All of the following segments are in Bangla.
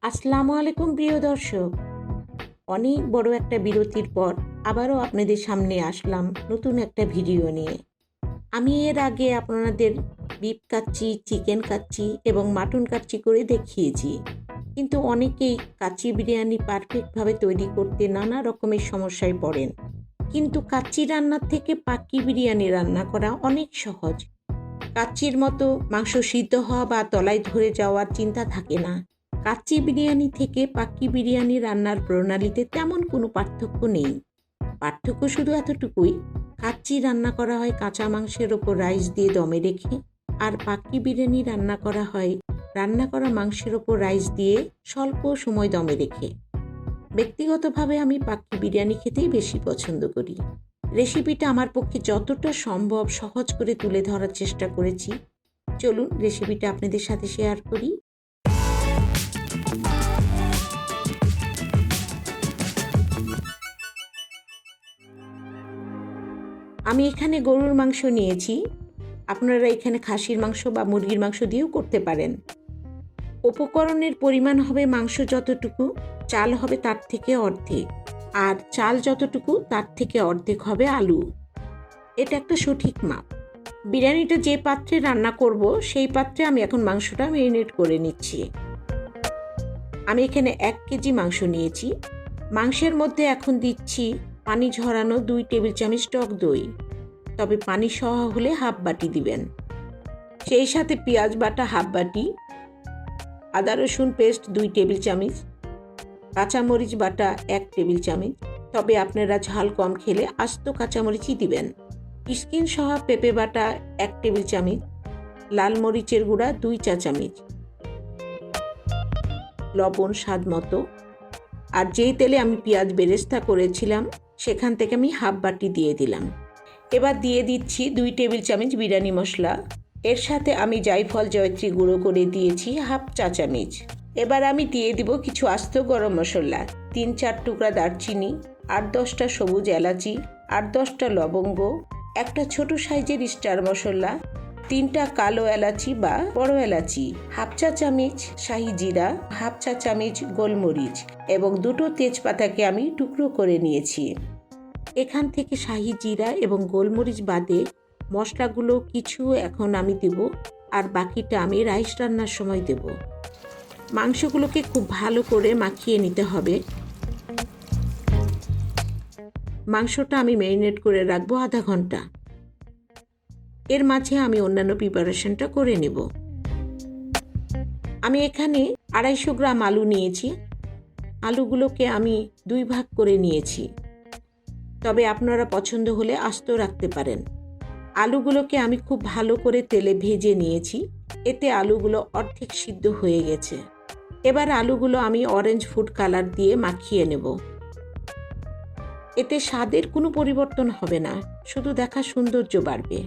আসসালামু আলাইকুম প্রিয় দর্শক, অনেক বড় একটা বিরতির পর আবারও আপনাদের সামনে আসলাম নতুন একটা ভিডিও নিয়ে। আমি এর আগে আপনাদের বিফ কাচ্চি, চিকেন কাচ্চি এবং মাটন কাচ্চি করে দেখিয়েছি, কিন্তু অনেকেই কাচ্চি বিরিয়ানি পারফেক্টভাবে তৈরি করতে নানা রকমের সমস্যায় পড়েন। কিন্তু কাচ্চি রান্নার থেকে পাক্কি বিরিয়ানি রান্না করা অনেক সহজ। কাচ্চির মতো মাংস সিদ্ধ হওয়া বা তলায় ধরে যাওয়ার চিন্তা থাকে না। কাচ্চি বিরিয়ানি থেকে পাক্কি বিরিয়ানি রান্নার প্রণালীতে তেমন কোনো পার্থক্য নেই। পার্থক্য শুধু এতটুকুই, কাচ্চি রান্না করা হয় কাঁচা মাংসের ওপর রাইস দিয়ে দমে রেখে, আর পাক্কি বিরিয়ানি রান্না করা হয় রান্না করা মাংসের ওপর রাইস দিয়ে স্বল্প সময় দমে রেখে। ব্যক্তিগতভাবে আমি পাক্কি বিরিয়ানি খেতেই বেশি পছন্দ করি। রেসিপিটা আমার পক্ষে যতটা সম্ভব সহজ করে তুলে ধরার চেষ্টা করেছি। চলুন রেসিপিটা আপনাদের সাথে শেয়ার করি। আমি এখানে গরুর মাংস নিয়েছি, আপনারা এখানে খাসির মাংস বা মুরগির মাংস দিয়েও করতে পারেন। উপকরণের পরিমাণ হবে মাংস যতটুকু, চাল হবে তার থেকে অর্ধেক, আর চাল যতটুকু তার থেকে অর্ধেক হবে আলু। এটা একটা সঠিক মাপ। বিরিয়ানিটা যে পাত্রে রান্না করব সেই পাত্রে আমি এখন মাংসটা ম্যারিনেট করে নিচ্ছি। আমি এখানে 1 কেজি মাংস নিয়েছি। মাংসের মধ্যে এখন দিচ্ছি পানি ঝরানো 2 টেবিল চামচ টক দই, তবে পানি সহ হলে হাফ বাটি দিবেন। সেই সাথে পেঁয়াজ বাটা হাফ বাটি, আদা রসুন পেস্ট 2 টেবিল চামচ, কাঁচামরিচ বাটা 1 টেবিল চামচ, তবে আপনারা ঝাল কম খেলে আস্ত কাঁচামরিচই দিবেন। স্কিন সহ পেঁপে বাটা 1 টেবিল চামচ, লাল মরিচের গুঁড়া 2 চা চামচ, লবণ স্বাদ মতো। আর যেই তেলে আমি পেঁয়াজ বেরেস্তা করেছিলাম সেখান থেকে আমি হাফ বাটি দিয়ে দিলাম। এবার দিয়ে দিচ্ছি 2 টেবিল চামচ বিরিয়ানি মশলা। এর সাথে আমি জায়ফল জয়ত্রী গুঁড়ো করে দিয়েছি হাফ চা চামচ। এবার আমি দিয়ে দিব কিছু আস্ত গরম মশলা, 3-4 টুকরা দারচিনি, 8-10টা সবুজ এলাচি, 8-10টা লবঙ্গ, একটা ছোট সাইজের স্টার মশলা, 3টা কালো এলাচি বা বড় এলাচি, হাফ চা চামচ শাহি জিরা, হাফ চা চামচ গোলমরিচ এবং 2টো তেজপাতাকে আমি টুকরো করে নিয়েছি। এখান থেকে শাহি জিরা এবং গোলমরিচ বাদে মশলাগুলো কিছু এখন আমি দেব, আর বাকিটা আমি রাইস রান্নার সময় দেব। মাংসগুলোকে খুব ভালো করে মাখিয়ে নিতে হবে। মাংসটা আমি ম্যারিনেট করে রাখবো আধা ঘন্টা। এর মাঝে আমি অন্যান্য প্রিপারেশনটা করে নেব। আমি এখানে 250 গ্রাম আলু নিয়েছি। আলুগুলোকে আমি 2 ভাগ করে নিয়েছি, তবে আপনারা পছন্দ হলে আস্ত রাখতে পারেন। আলুগুলোকে আমি খুব ভালো করে তেলে ভেজে নিয়েছি, এতে আলুগুলো অর্ধেক সিদ্ধ হয়ে গেছে। এবার আলুগুলো আমি অরেঞ্জ ফুড কালার দিয়ে মাখিয়ে নেব। এতে স্বাদের কোনো পরিবর্তন হবে না, শুধু দেখা সৌন্দর্য বাড়বে।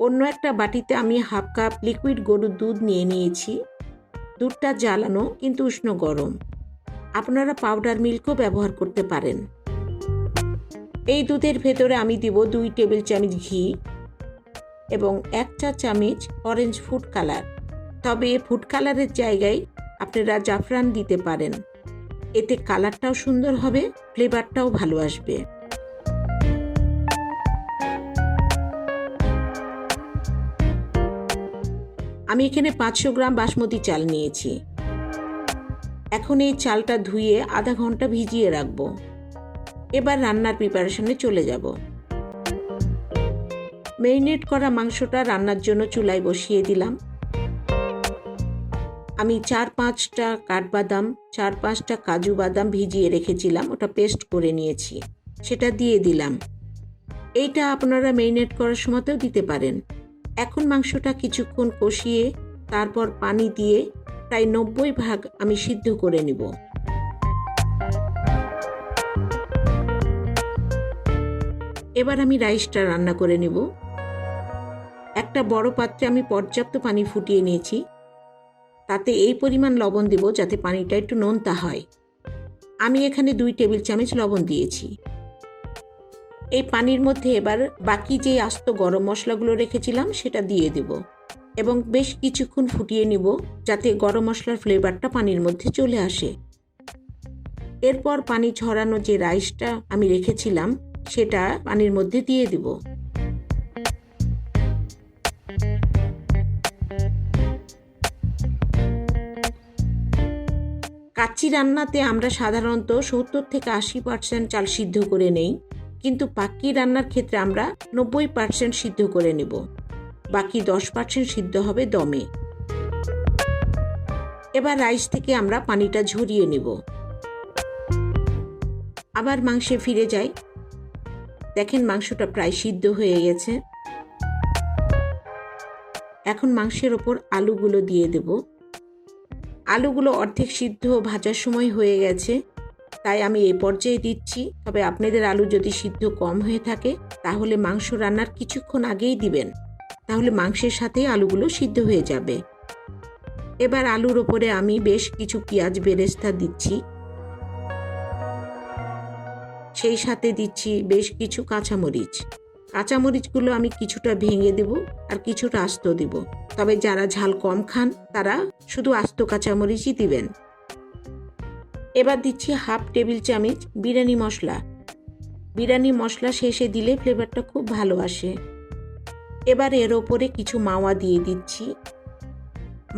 অন্য একটা বাটিতে আমি হাফ কাপ লিকুইড গরুর দুধ নিয়ে নিয়েছি। দুধটা জ্বালানো কিন্তু উষ্ণ গরম। আপনারা পাউডার মিল্কও ব্যবহার করতে পারেন। এই দুধের ভেতরে আমি দিব 2 টেবিল চামচ ঘি এবং 1 চা চামচ অরেঞ্জ ফুড কালার, তবে ফুড কালারের জায়গায় আপনারা জাফরান দিতে পারেন। এতে কালারটাও সুন্দর হবে, ফ্লেভারটাও ভালো আসবে। আমি এখানে 500 গ্রাম বাসমতি চাল নিয়েছি। এখন এই চালটা ধুয়ে আধা ঘন্টা ভিজিয়ে রাখবো। এবার রান্নার প্রিপারেশনে চলে যাব। ম্যারিনেট করা মাংসটা রান্নার জন্য চুলায় বসিয়ে দিলাম। আমি 4-5টা কাঠবাদাম, 4-5টা কাজু বাদাম ভিজিয়ে রেখেছিলাম, ওটা পেস্ট করে নিয়েছি, সেটা দিয়ে দিলাম। এইটা আপনারা ম্যারিনেট করার সময়তেও দিতে পারেন। এখন মাংসটা কিছুক্ষণ কষিয়ে তারপর পানি দিয়ে প্রায় 90 ভাগ আমি সিদ্ধ করে নিব। এবার আমি রাইসটা রান্না করে নেব। একটা বড় পাত্রে আমি পর্যাপ্ত পানি ফুটিয়ে নিয়েছি, তাতে এই পরিমাণ লবণ দেব যাতে পানিটা একটু নোনতা হয়। আমি এখানে 2 টেবিল চামচ লবণ দিয়েছি। এই পানির মধ্যে এবার বাকি যে আস্ত গরম মশলাগুলো রেখেছিলাম সেটা দিয়ে দেব। এবং বেশ কিছুক্ষণ ফুটিয়ে নিব যাতে গরম মশলার ফ্লেভারটা পানির মধ্যে চলে আসে। এরপর পানি ঝরানো যে রাইসটা আমি রেখেছিলাম সেটা পানির মধ্যে দিয়ে দিব। কাচ্চি রান্নাতে আমরা সাধারণত 70 থেকে 80% চাল সিদ্ধ করে নেই, কিন্তু পাক্কি রান্নার ক্ষেত্রে আমরা 90% সিদ্ধ করে নেব, বাকি 10% সিদ্ধ হবে দমে। এবার রাইস থেকে আমরা পানিটা ঝরিয়ে নেব। আবার মাংসে ফিরে যাই। দেখেন মাংসটা প্রায় সিদ্ধ হয়ে গেছে। এখন মাংসের ওপর আলুগুলো দিয়ে দেব। আলুগুলো অর্ধেক সিদ্ধ ভাজার সময় হয়ে গেছে, তাই আমি এই পর্যায়ে দিচ্ছি। তবে আপনাদের আলু যদি সিদ্ধ কম হয়ে থাকে তাহলে মাংস রান্নার কিছুক্ষণ আগেই দিবেন, তাহলে মাংসের সাথেই আলুগুলো সিদ্ধ হয়ে যাবে। এবার আলুর ওপরে আমি বেশ কিছু পেঁয়াজ বেরেস্তা দিচ্ছি, সেই সাথে দিচ্ছি বেশ কিছু কাঁচামরিচ। কাঁচামরিচগুলো আমি কিছুটা ভেঙে দেব আর কিছুটা আস্ত দেব, তবে যারা ঝাল কম খান তারা শুধু আস্ত কাঁচামরিচই দিবেন। এবার দিচ্ছি 1/2 টেবিল চামচ বিরিয়ানি মশলা। বিরিয়ানি মশলা শেষে দিলে ফ্লেভারটা খুব ভালো আসে। এবার এর ওপরে কিছু মাওয়া দিয়ে দিচ্ছি।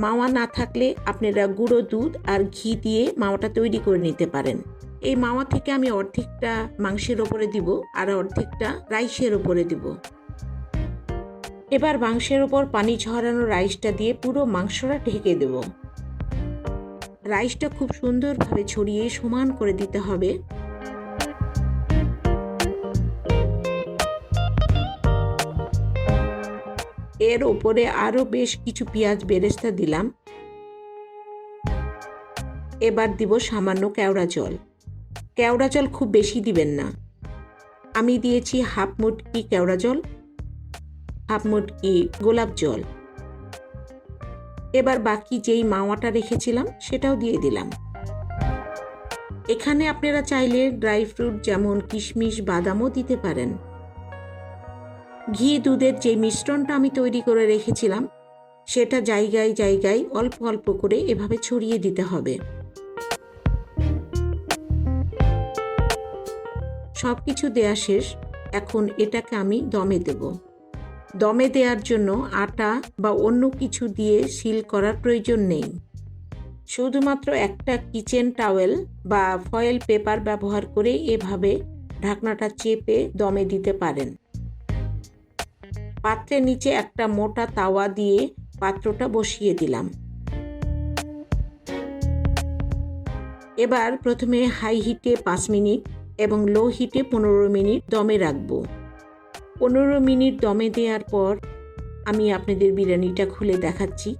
মাওয়া না থাকলে আপনারা গুঁড়ো দুধ আর ঘি দিয়ে মাওয়াটা তৈরি করে নিতে পারেন। এই মাওয়া থেকে আমি অর্ধেকটা মাংসের ওপরে দিব আর অর্ধেকটা রাইসের ওপরে দিব। এবার মাংসের ওপর পানি ঝরানো রাইসটা দিয়ে পুরো মাংসটা ঢেকে দেব। রাইসটা খুব সুন্দরভাবে ছড়িয়ে সমান করে দিতে হবে। এর ওপরে আরো বেশ কিছু পেঁয়াজ বেরেস্তা দিলাম। এবার দিব সামান্য কেওড়া জল। কেওড়া জল খুব বেশি দিবেন না। আমি দিয়েছি 1/2 মুটকি কেওড়া জল, 1/2 মুটকি গোলাপ জল। এবার বাকি যেই মাওয়াটা রেখেছিলাম সেটাও দিয়ে দিলাম। এখানে আপনারা চাইলে ড্রাই ফ্রুট যেমন কিশমিশ বাদামও দিতে পারেন। ঘি দুধের যে মিশ্রণটা আমি তৈরি করে রেখেছিলাম সেটা জায়গায় জায়গায় অল্প অল্প করে এভাবে ছড়িয়ে দিতে হবে। সব কিছু দেয়া শেষ। এখন এটাকে আমি দমে দেব। দমে দেওয়ার জন্য আটা বা অন্য কিছু দিয়ে সিল করার প্রয়োজন নেই। শুধুমাত্র একটা কিচেন টাওয়েল বা ফয়েল পেপার ব্যবহার করে এভাবে ঢাকনাটা চেপে দমে দিতে পারেন। পাত্রের নিচে একটা মোটা তাওয়া দিয়ে পাত্রটা বসিয়ে দিলাম। এবার প্রথমে হাই হিটে 5 মিনিট এবং লো হিটে 15 মিনিট দমে রাখবো। 15 মিনিট দমে দেওয়ার পর আমি আপনাদের বিরিয়ানিটা খুলে দেখাচ্ছি।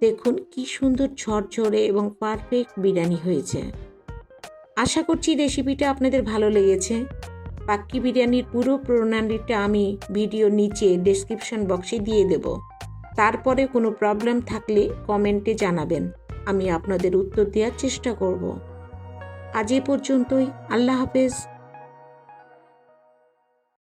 দেখুন কি সুন্দর ঝরঝরে এবং পারফেক্ট বিরিয়ানি হয়েছে। আশা করছি রেসিপিটা আপনাদের ভালো লেগেছে। পাক্কি বিরিয়ানির পুরো প্রণালীটা আমি ভিডিওর নিচে ডেসক্রিপশন বক্সে দিয়ে দেব। তারপরে কোনো প্রবলেম থাকলে কমেন্টে জানাবেন, আমি আপনাদের উত্তর দেওয়ার চেষ্টা করব। আজ এ পর্যন্তই। আল্লাহ হাফেজ।